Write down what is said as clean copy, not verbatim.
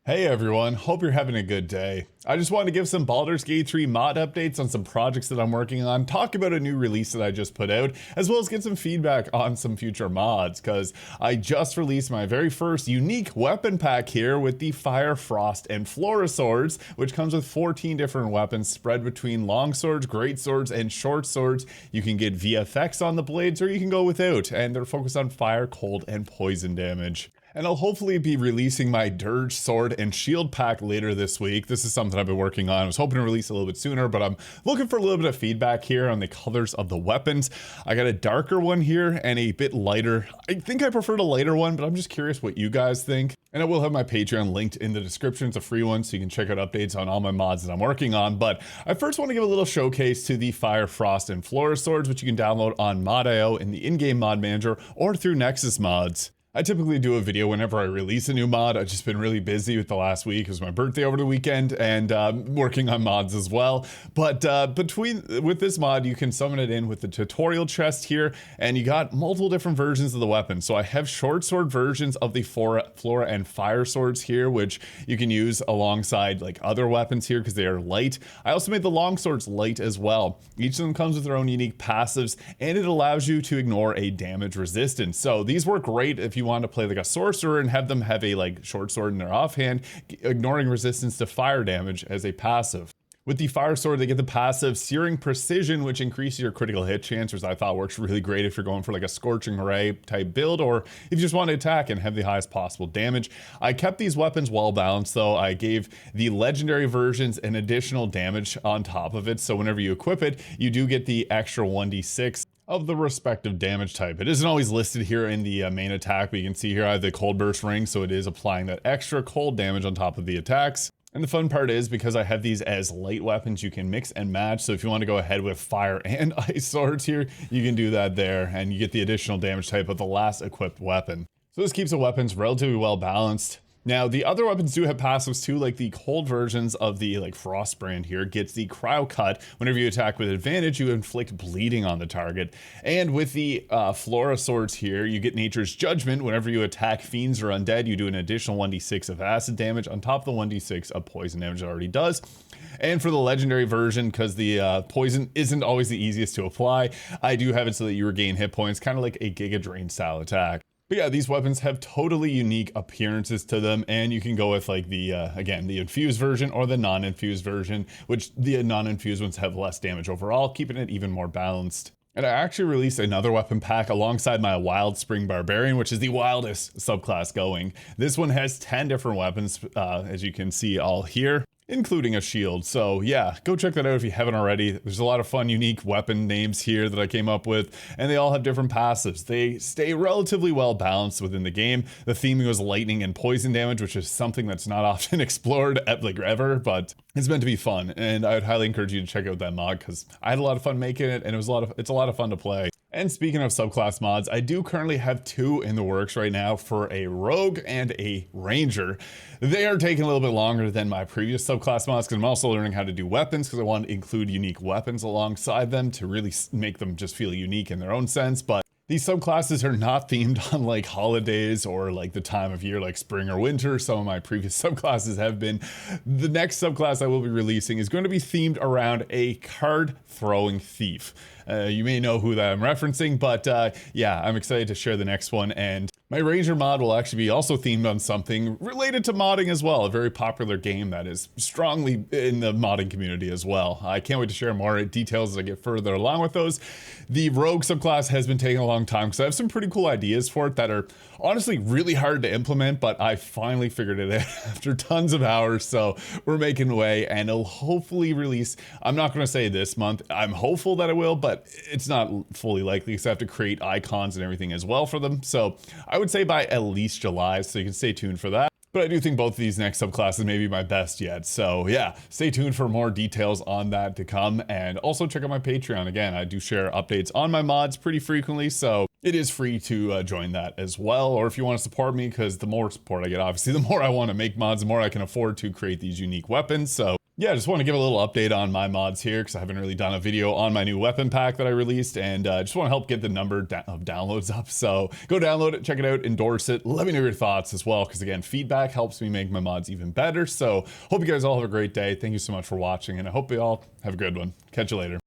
Hey everyone, hope you're having a good day. I just wanted to give some Baldur's Gate 3 mod updates on some projects that I'm working on, talk about a new release that I just put out, as well as get some feedback on some future mods, because I just released my very first unique weapon pack here with the Fire, Frost, and Flora swords, which comes with 14 different weapons spread between long swords, great swords, and short swords. You can get VFX on the blades, or you can go without, and they're focused on fire, cold, and poison damage. And I'll hopefully be releasing my Dirge sword and shield pack later this week. This is something I've been working on. I was hoping to release a little bit sooner, but I'm looking for a little bit of feedback here on the colors of the weapons. I got a darker one here and a bit lighter. I think I prefer the lighter one, but I'm just curious what you guys think. And I will have my Patreon linked in the description. It's a free one, so you can check out updates on all my mods that I'm working on. But I first want to give a little showcase to the Fire, Frost, and Flora swords, which you can download on Modio in the in-game mod manager or through Nexus Mods. I typically do a video whenever I release a new mod. I've just been really busy with the last week. It was my birthday over the weekend and working on mods as well. But with this mod, you can summon it in with the tutorial chest here, and you got multiple different versions of the weapon. So I have short sword versions of the Flora and Fire swords here, which you can use alongside like other weapons here because they are light. I also made the long swords light as well. Each of them comes with their own unique passives, and it allows you to ignore a damage resistance. So these work great if you want to play like a sorcerer and have them have a like short sword in their offhand, ignoring resistance to fire damage as a passive. With the fire sword, they get the passive Searing Precision, which increases your critical hit chance, which I thought works really great if you're going for like a Scorching Ray type build, or if you just want to attack and have the highest possible damage. I kept these weapons well balanced though. I gave the legendary versions an additional damage on top of it, so whenever you equip it, you do get the extra 1d6 of the respective damage type. It isn't always listed here in the main attack, but you can see here I have the cold burst ring, so it is applying that extra cold damage on top of the attacks. And the fun part is, because I have these as light weapons, you can mix and match. So if you want to go ahead with fire and ice swords here, you can do that there, and you get the additional damage type of the last equipped weapon. So this keeps the weapons relatively well balanced. Now, the other weapons do have passives too, like the cold versions of the Frost brand here gets the cryo cut. Whenever you attack with advantage, you inflict bleeding on the target. And with the Flora swords here, you get Nature's Judgment. Whenever you attack fiends or undead, you do an additional 1d6 of acid damage on top of the 1d6 of poison damage it already does. And for the legendary version, because the poison isn't always the easiest to apply, I do have it so that you regain hit points, kind of like a Giga Drain style attack. But yeah, these weapons have totally unique appearances to them, and you can go with like the, again, the infused version or the non-infused version, which the non-infused ones have less damage overall, keeping it even more balanced. And I actually released another weapon pack alongside my Wild Spring Barbarian, which is the wildest subclass going. This one has 10 different weapons, as you can see all here, including a shield. So yeah, go check that out if you haven't already. There's a lot of fun, unique weapon names here that I came up with, and they all have different passives. They stay relatively well balanced within the game. The theming was lightning and poison damage, which is something that's not often explored like ever, but it's meant to be fun. And I would highly encourage you to check out that mod because I had a lot of fun making it, and it's a lot of fun to play. And speaking of subclass mods, I do currently have two in the works right now for a rogue and a ranger. They are taking a little bit longer than my previous subclass mods because I'm also learning how to do weapons, because I want to include unique weapons alongside them to really make them just feel unique in their own sense. But these subclasses are not themed on like holidays or like the time of year like spring or winter. Some of my previous subclasses have been. The next subclass I will be releasing is going to be themed around a card throwing thief. You may know who that I'm referencing, but yeah, I'm excited to share the next one. And my Ranger mod will actually be also themed on something related to modding as well, a very popular game that is strongly in the modding community as well. I can't wait to share more details as I get further along with those. The Rogue subclass has been taking a long time because I have some pretty cool ideas for it that are honestly really hard to implement, but I finally figured it out after tons of hours. So we're making way, and it'll hopefully release. I'm not going to say this month. I'm hopeful that it will, but it's not fully likely because I have to create icons and everything as well for them. So I would say by at least July, so you can stay tuned for that. But I do think both of these next subclasses may be my best yet. So yeah, stay tuned for more details on that to come. And also check out my Patreon. Again, I do share updates on my mods pretty frequently, so it is free to join that as well. Or if you want to support me, because the more support I get, obviously, the more I want to make mods, the more I can afford to create these unique weapons. So Yeah, I just want to give a little update on my mods here because I haven't really done a video on my new weapon pack that I released, and just want to help get the number of downloads up. So go download it, check it out, endorse it. Let me know your thoughts as well, because again, feedback helps me make my mods even better. So hope you guys all have a great day. Thank you so much for watching, and I hope you all have a good one. Catch you later.